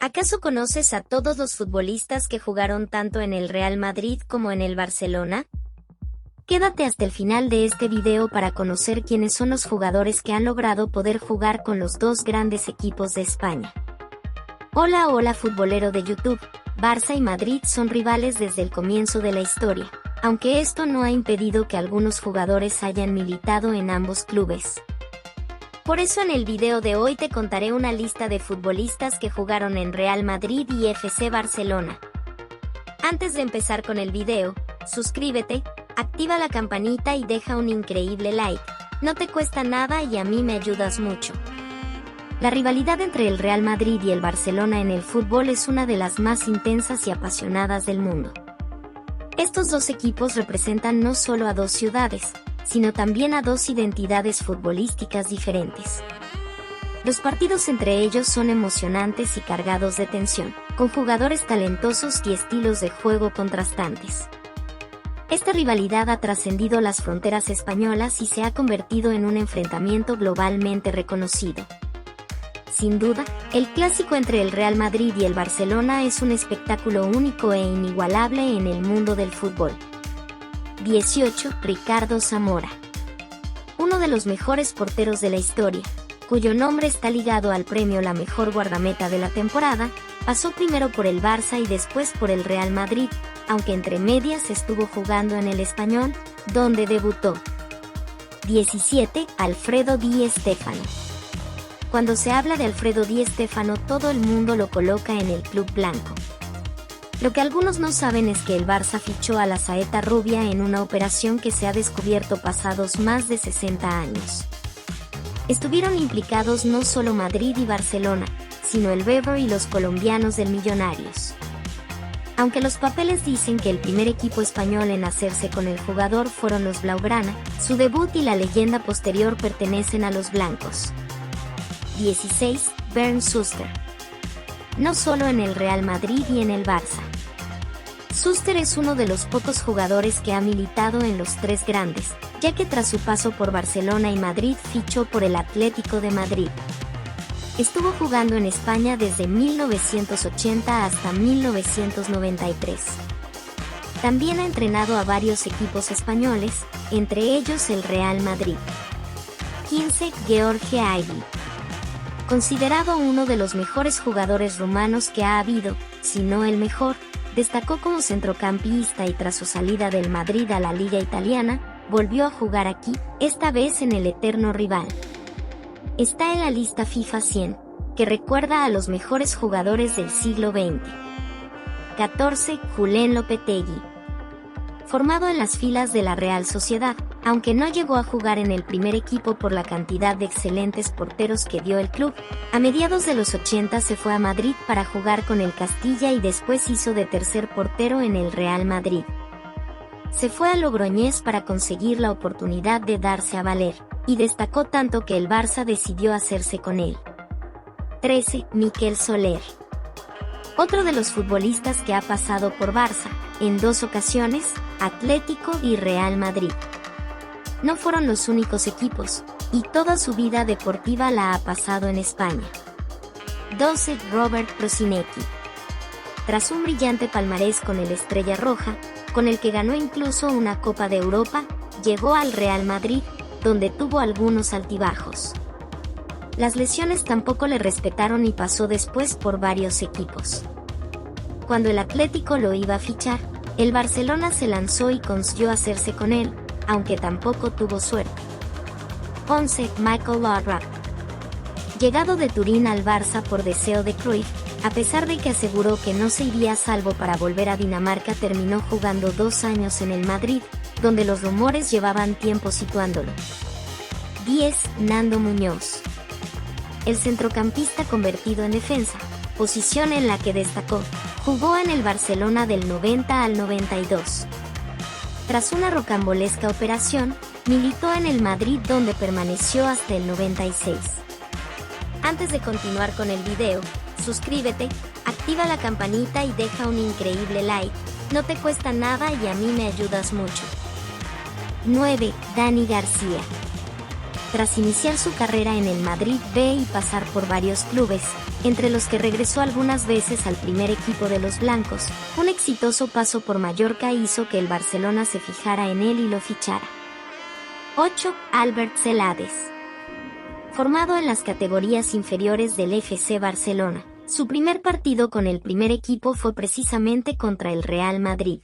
¿Acaso conoces a todos los futbolistas que jugaron tanto en el Real Madrid como en el Barcelona? Quédate hasta el final de este video para conocer quiénes son los jugadores que han logrado poder jugar con los dos grandes equipos de España. Hola futbolero de YouTube, Barça y Madrid son rivales desde el comienzo de la historia, aunque esto no ha impedido que algunos jugadores hayan militado en ambos clubes. Por eso en el video de hoy te contaré una lista de futbolistas que jugaron en Real Madrid y FC Barcelona. Antes de empezar con el video, suscríbete, activa la campanita y deja un increíble like. No te cuesta nada y a mí me ayudas mucho. La rivalidad entre el Real Madrid y el Barcelona en el fútbol es una de las más intensas y apasionadas del mundo. Estos dos equipos representan no solo a dos ciudades, sino también a dos identidades futbolísticas diferentes. Los partidos entre ellos son emocionantes y cargados de tensión, con jugadores talentosos y estilos de juego contrastantes. Esta rivalidad ha trascendido las fronteras españolas y se ha convertido en un enfrentamiento globalmente reconocido. Sin duda, el clásico entre el Real Madrid y el Barcelona es un espectáculo único e inigualable en el mundo del fútbol. 18. Ricardo Zamora. Uno de los mejores porteros de la historia, cuyo nombre está ligado al premio La Mejor Guardameta de la temporada, pasó primero por el Barça y después por el Real Madrid, aunque entre medias estuvo jugando en el Español, donde debutó. 17. Alfredo Di Stéfano. Cuando se habla de Alfredo Di Stéfano, todo el mundo lo coloca en el club blanco. Lo que algunos no saben es que el Barça fichó a la saeta rubia en una operación que se ha descubierto pasados más de 60 años. Estuvieron implicados no solo Madrid y Barcelona, sino el Beber y los colombianos del Millonarios. Aunque los papeles dicen que el primer equipo español en hacerse con el jugador fueron los Blaugrana, su debut y la leyenda posterior pertenecen a los blancos. 16. Bernd Schuster. No solo en el Real Madrid y en el Barça. Schuster es uno de los pocos jugadores que ha militado en los tres grandes, ya que tras su paso por Barcelona y Madrid fichó por el Atlético de Madrid. Estuvo jugando en España desde 1980 hasta 1993. También ha entrenado a varios equipos españoles, entre ellos el Real Madrid. 15. George Hagi. Considerado uno de los mejores jugadores rumanos que ha habido, si no el mejor, destacó como centrocampista y tras su salida del Madrid a la Liga Italiana, volvió a jugar aquí, esta vez en el eterno rival. Está en la lista FIFA 100, que recuerda a los mejores jugadores del siglo XX. 14. Julen Lopetegui. Formado en las filas de la Real Sociedad, aunque no llegó a jugar en el primer equipo por la cantidad de excelentes porteros que dio el club, a mediados de los 80 se fue a Madrid para jugar con el Castilla y después hizo de tercer portero en el Real Madrid. Se fue a Logroñés para conseguir la oportunidad de darse a valer, y destacó tanto que el Barça decidió hacerse con él. 13. Miquel Soler. Otro de los futbolistas que ha pasado por Barça, en dos ocasiones, Atlético y Real Madrid. No fueron los únicos equipos, y toda su vida deportiva la ha pasado en España. 12. Robert Prosinecki. Tras un brillante palmarés con el Estrella Roja, con el que ganó incluso una Copa de Europa, llegó al Real Madrid, donde tuvo algunos altibajos. Las lesiones tampoco le respetaron y pasó después por varios equipos. Cuando el Atlético lo iba a fichar, el Barcelona se lanzó y consiguió hacerse con él, aunque tampoco tuvo suerte. 11. Michael Laudrup. Llegado de Turín al Barça por deseo de Cruyff, a pesar de que aseguró que no se iría a salvo para volver a Dinamarca, terminó jugando 2 años en el Madrid, donde los rumores llevaban tiempo situándolo. 10. Nando Muñoz. El centrocampista convertido en defensa, posición en la que destacó, jugó en el Barcelona del 90 al 92. Tras una rocambolesca operación, militó en el Madrid donde permaneció hasta el 96. Antes de continuar con el video, suscríbete, activa la campanita y deja un increíble like, no te cuesta nada y a mí me ayudas mucho. 9. Dani García. Tras iniciar su carrera en el Madrid B y pasar por varios clubes, entre los que regresó algunas veces al primer equipo de los blancos. Un exitoso paso por Mallorca hizo que el Barcelona se fijara en él y lo fichara. 8. Albert Celades. Formado en las categorías inferiores del FC Barcelona, su primer partido con el primer equipo fue precisamente contra el Real Madrid.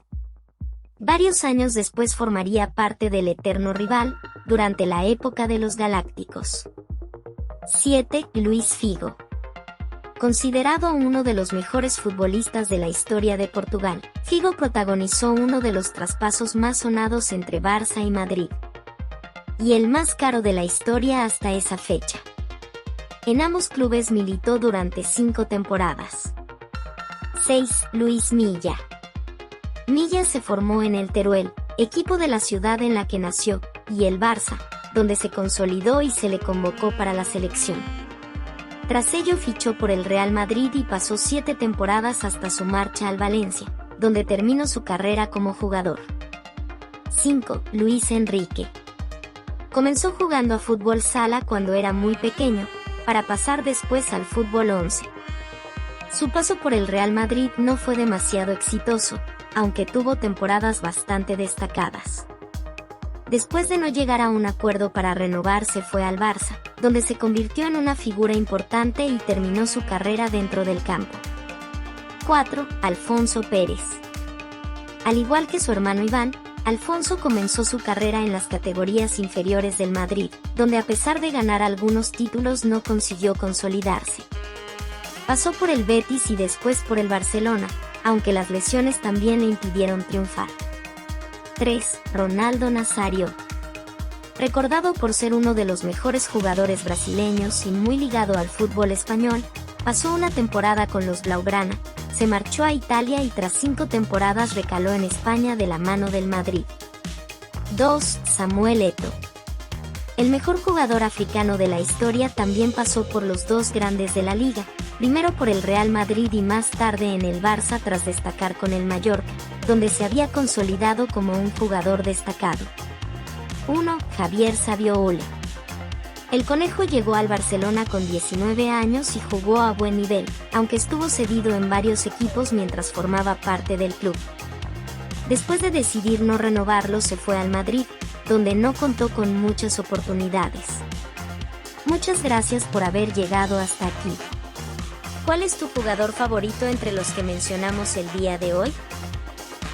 Varios años después formaría parte del eterno rival, durante la época de los Galácticos. 7. Luis Figo. Considerado uno de los mejores futbolistas de la historia de Portugal, Figo protagonizó uno de los traspasos más sonados entre Barça y Madrid, y el más caro de la historia hasta esa fecha. En ambos clubes militó durante 5 temporadas. 6. Luis Milla. Milla se formó en el Teruel, equipo de la ciudad en la que nació, y el Barça, donde se consolidó y se le convocó para la selección. Tras ello fichó por el Real Madrid y pasó 7 temporadas hasta su marcha al Valencia, donde terminó su carrera como jugador. 5. Luis Enrique. Comenzó jugando a fútbol sala cuando era muy pequeño, para pasar después al fútbol 11. Su paso por el Real Madrid no fue demasiado exitoso, aunque tuvo temporadas bastante destacadas. Después de no llegar a un acuerdo para renovar, se fue al Barça, donde se convirtió en una figura importante y terminó su carrera dentro del campo. 4. Alfonso Pérez. Al igual que su hermano Iván, Alfonso comenzó su carrera en las categorías inferiores del Madrid, donde a pesar de ganar algunos títulos no consiguió consolidarse. Pasó por el Betis y después por el Barcelona, aunque las lesiones también le impidieron triunfar. 3. Ronaldo Nazário. Recordado por ser uno de los mejores jugadores brasileños y muy ligado al fútbol español, pasó una temporada con los Blaugrana, se marchó a Italia y tras 5 temporadas recaló en España de la mano del Madrid. 2. Samuel Eto'o. El mejor jugador africano de la historia también pasó por los dos grandes de la liga, primero por el Real Madrid y más tarde en el Barça tras destacar con el Mallorca, donde se había consolidado como un jugador destacado. 1. Javier Saviola. El Conejo llegó al Barcelona con 19 años y jugó a buen nivel, aunque estuvo cedido en varios equipos mientras formaba parte del club. Después de decidir no renovarlo, se fue al Madrid, donde no contó con muchas oportunidades. Muchas gracias por haber llegado hasta aquí. ¿Cuál es tu jugador favorito entre los que mencionamos el día de hoy?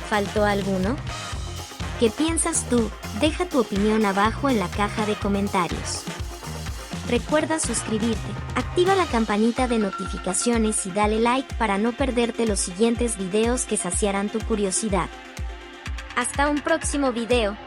¿Faltó alguno? ¿Qué piensas tú? Deja tu opinión abajo en la caja de comentarios. Recuerda suscribirte, activa la campanita de notificaciones y dale like para no perderte los siguientes videos que saciarán tu curiosidad. Hasta un próximo video.